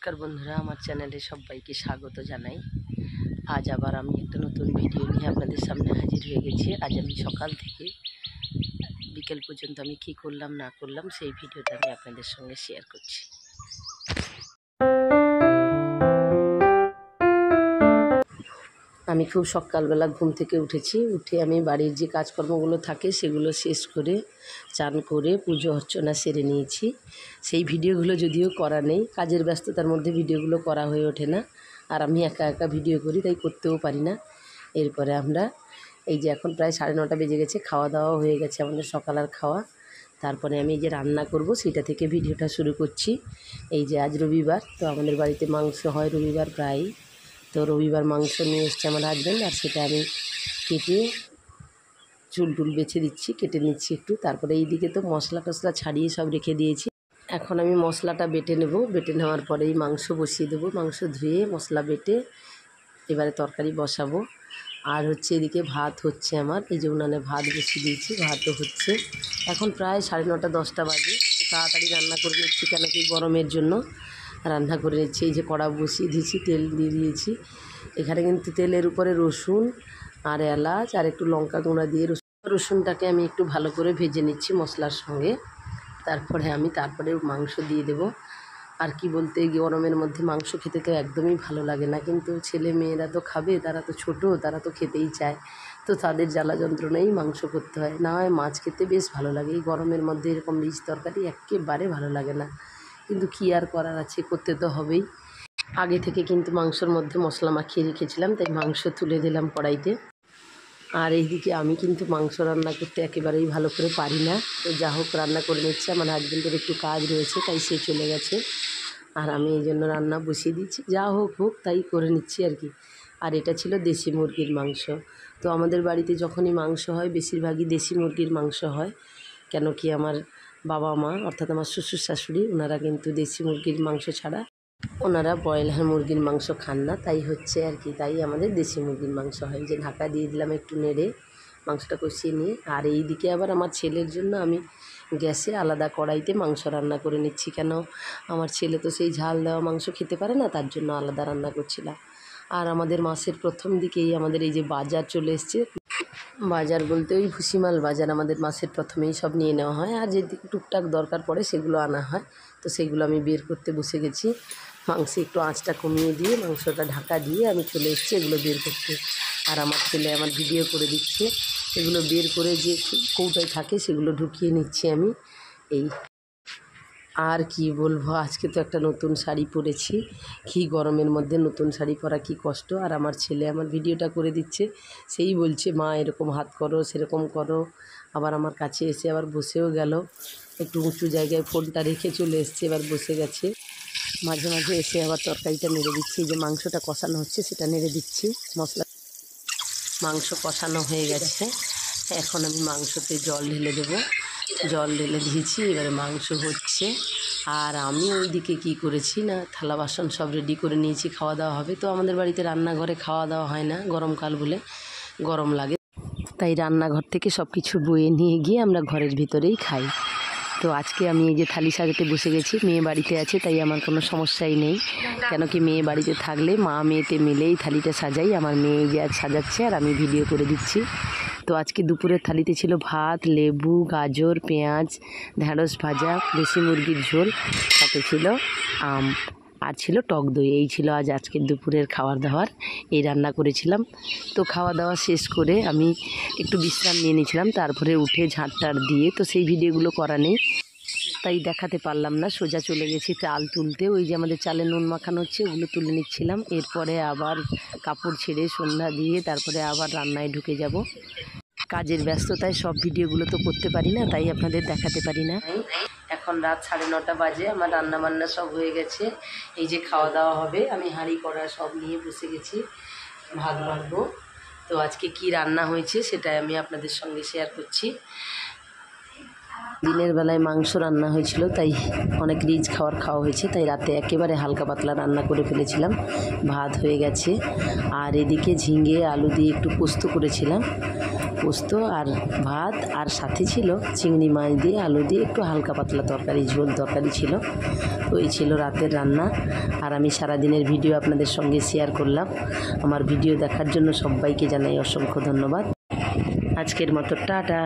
নমস্কার বন্ধুরা, আমার চ্যানেলে সবাইকে স্বাগত জানাই। আজ আবার আমি একটা নতুন ভিডিও নিয়ে আপনাদের সামনে হাজির হয়ে গেছি। আজ আমি সকাল থেকে বিকেল পর্যন্ত আমি কি করলাম না করলাম সেই ভিডিওটা আমি আপনাদের সঙ্গে শেয়ার করছি। আমি খুব সকালবেলা ঘুম থেকে উঠে আমি বাড়ির যে কাজকর্মগুলো থাকে সেগুলো শেষ করে চান করে পুজো অর্চনা সেরে নিয়েছি। সেই ভিডিওগুলো যদিও করা নেই, কাজের ব্যস্ততার মধ্যে ভিডিওগুলো করা হয়ে ওঠে না, আর আমি একা একা ভিডিও করি তাই করতেও পারি না। এরপরে আমরা এই যে এখন প্রায় 9:30 বেজে গেছে, খাওয়া দাওয়া হয়ে গেছে আমাদের সকালের খাওয়া। তারপরে আমি এই যে রান্না করব সেটা থেকে ভিডিওটা শুরু করছি। এই যে আজ রবিবার, তো আমাদের বাড়িতে মাংস হয় রবিবার প্রায়। তো রবিবার মাংস নিয়ে এসছে আমার হাজব্যান্ড, আর সেটা আমি কেটে চুল টুল বেছে দিচ্ছি, কেটে নিচ্ছি একটু। তারপরে এই দিকে তো মশলা টশলা ছাড়িয়ে সব রেখে দিয়েছি। এখন আমি মশলাটা বেটে নেব, বেটে নেওয়ার পরেই মাংস বসিয়ে দেবো। মাংস ধুয়ে মশলা বেটে এবারে তরকারি বসাবো। আর হচ্ছে এদিকে ভাত হচ্ছে আমার, এই যে উনানে ভাত বসিয়ে দিয়েছি, ভাতও হচ্ছে। এখন প্রায় 9:30 10টা বাজে। তাড়াতাড়ি রান্না করে নিচ্ছি, কেন কি গরমের জন্য রান্না করে নিচ্ছি। এই যে কড়া বসিয়ে দিয়েছি, তেল দিয়ে দিয়েছি। এখানে কিন্তু তেলের উপরে রসুন আর এলাচ আর একটু লঙ্কা গুঁড়া দিয়ে রসুনটাকে আমি একটু ভালো করে ভেজে নিচ্ছি মশলার সঙ্গে। তারপরে মাংস দিয়ে দেব। আর কি বলতে, গরমের মধ্যে মাংস খেতে তো একদমই ভালো লাগে না, কিন্তু ছেলে মেয়েরা তো খাবে, তারা তো ছোট, তারা তো খেতেই চায়। তো তাদের জ্বালা যন্ত্রণাই মাংস করতে হয়, না হয় মাছ খেতে বেশ ভালো লাগে। এই গরমের মধ্যে এরকম রিচ তরকারি একেবারে ভালো লাগে না, কিন্তু কী আর করার আছে, করতে তো হবেই। আগে থেকে কিন্তু মাংসর মধ্যে মশলা মাখিয়ে রেখেছিলাম, তাই মাংস তুলে দিলাম কড়াইতে। আর এইদিকে আমি কিন্তু মাংস রান্না করতে একেবারেই ভালো করে পারি না, তো যা হোক রান্না করে নিচ্ছে। আমার হাজবেন্ডের একটু কাজ রয়েছে তাই সে চলে গেছে, আর আমি এই জন্য রান্না বসিয়ে দিচ্ছি। যা হোক তাই করে নিচ্ছি আর কি। আর এটা ছিল দেশি মুরগির মাংস। তো আমাদের বাড়িতে যখনই মাংস হয় বেশিরভাগই দেশি মুরগির মাংস হয়, কেন কি আমার বাবা মা অর্থাৎ আমার শ্বশুর শাশুড়ি ওনারা কিন্তু দেশি মুরগির মাংস ছাড়া ওনারা ব্রয়লার মুরগির মাংস খান না, তাই হচ্ছে আর কি। তাই আমাদের দেশি মুরগির মাংস হয়। যে ঢাকা দিয়ে দিলাম একটু নেড়ে মাংসটা কষিয়ে নিয়ে। আর এই দিকে আবার আমার ছেলের জন্য আমি গ্যাসে আলাদা কড়াইতে মাংস রান্না করে নিচ্ছি, কেন আমার ছেলে তো সেই ঝাল দেওয়া মাংস খেতে পারে না, তার জন্য আলাদা রান্না করছিলাম। আর আমাদের মাসের প্রথম দিকেই আমাদের এই যে বাজার চলে এসছে, বাজার বলতে ওই ভুসিমাল বাজার, আমাদের মাসের প্রথমেই সব নিয়ে নেওয়া হয়, আর যে টুকটাক দরকার পড়ে সেগুলো আনা হয়। তো সেগুলো আমি বের করতে বসে গেছি। মাংসে একটু আঁচটা কমিয়ে দিয়ে মাংসটা ঢাকা দিয়ে আমি চলে এসেছি এগুলো বের করতে। আর আমার ছেলে আমার ভিডিও করে দিচ্ছে, এগুলো বের করে যে কৌটায় থাকে সেগুলো ঢুকিয়ে নিচ্ছি আমি। এই আর কি বলবো, আজকে তো একটা নতুন শাড়ি পরেছি। কি গরমের মধ্যে নতুন শাড়ি পরা কি কষ্ট। আর আমার ছেলে আমার ভিডিওটা করে দিচ্ছে, সেই বলছে মা এরকম হাত করো সেরকম করো। আবার আমার কাছে এসে আবার বসেও গেল, একটু উঁচু জায়গায় ফোনটা রেখে চলে এসছে, এবার বসে গেছে। মাঝে মাঝে এসে আবার তরকারিটা নেড়ে দিচ্ছি, যে মাংসটা কষানো হচ্ছে সেটা নেড়ে দিচ্ছি। মাংস কষানো হয়ে গেছে, এখন আমি মাংসতে জল ঢেলে দেবো। জল ঢেলে দিয়েছি, এবারে মাংস হচ্ছে। আর আমি ওইদিকে কি করেছি না, থালা বাসন সব রেডি করে নিয়েছি, খাওয়া দাওয়া হবে। তো আমাদের বাড়িতে রান্নাঘরে খাওয়া দাওয়া হয় না, গরমকাল বলে গরম লাগে, তাই রান্নাঘর থেকে সব কিছু বয়ে নিয়ে গিয়ে আমরা ঘরের ভিতরেই খাই। তো আজকে আমি এই যে থালি সাজাতে বসে গেছি। মেয়ে বাড়িতে আছে তাই আমার কোনো সমস্যাই নেই, কেন কি মেয়ে বাড়িতে থাকলে মা মেয়েতে মিলেই থালিটা সাজাই। আমার মেয়ে যে আজ সাজাচ্ছে আর আমি ভিডিও করে দিচ্ছি। তো আজকে দুপুরের থালিতে ছিল ভাত, লেবু, গাজর, পেঁয়াজ, ঢ্যাঁড়স ভাজা, দেশি মুরগির ঝোল, সাথে ছিল আম, আর ছিল টক দই। এই ছিল আজকের দুপুরের খাবার দাবার, এই রান্না করেছিলাম। তো খাওয়া দাওয়া শেষ করে আমি একটু বিশ্রাম নিয়ে নিয়েছিলাম, তারপরে উঠে ঝাঁট দিয়ে, তো সেই ভিডিওগুলো করা নেই তাই দেখাতে পারলাম না। সোজা চলে গেছি চাল তুলতে, ওই যে আমাদের চালে নুন মাখানো হচ্ছে ওগুলো তুলে নিচ্ছিলাম। এরপরে আবার কাপড় ছেড়ে সন্ধ্যা দিয়ে তারপরে আবার রান্নায় ঢুকে যাব। কাজের ব্যস্ততায় সব ভিডিওগুলো তো করতে পারি না, তাই আপনাদের দেখাতে পারি না। এখন রাত 9:30 বাজে, আমার রান্না বান্না সব হয়ে গেছে। এই যে খাওয়া দাওয়া হবে, আমি হাঁড়ি কড়া সব নিয়ে বসে গেছি, ভাত বাড়বো। তো আজকে কি রান্না হয়েছে সেটাই আমি আপনাদের সঙ্গে শেয়ার করছি। দিনের বেলায় মাংস রান্না হয়েছিল, তাই অনেক রিচ খাওয়া হয়েছে, তাই রাতে একেবারে হালকা পাতলা রান্না করে ফেলেছিলাম। ভাত হয়ে গেছে, আর এদিকে ঝিঙে আলু দিয়ে একটু পোস্ত করেছিলাম। পোস্ত আর ভাত, আর সাথে ছিল চিংড়ি মাছ দিয়ে আলু দিয়ে একটু হালকা পাতলা তরকারি, ঝোল তরকারি ছিল। তো এই ছিল রাতের রান্না। আর আমি সারাদিনের ভিডিও আপনাদের সঙ্গে শেয়ার করলাম। আমার ভিডিও দেখার জন্য সবাইকে জানাই অসংখ্য ধন্যবাদ। আজকের মতো টাটা।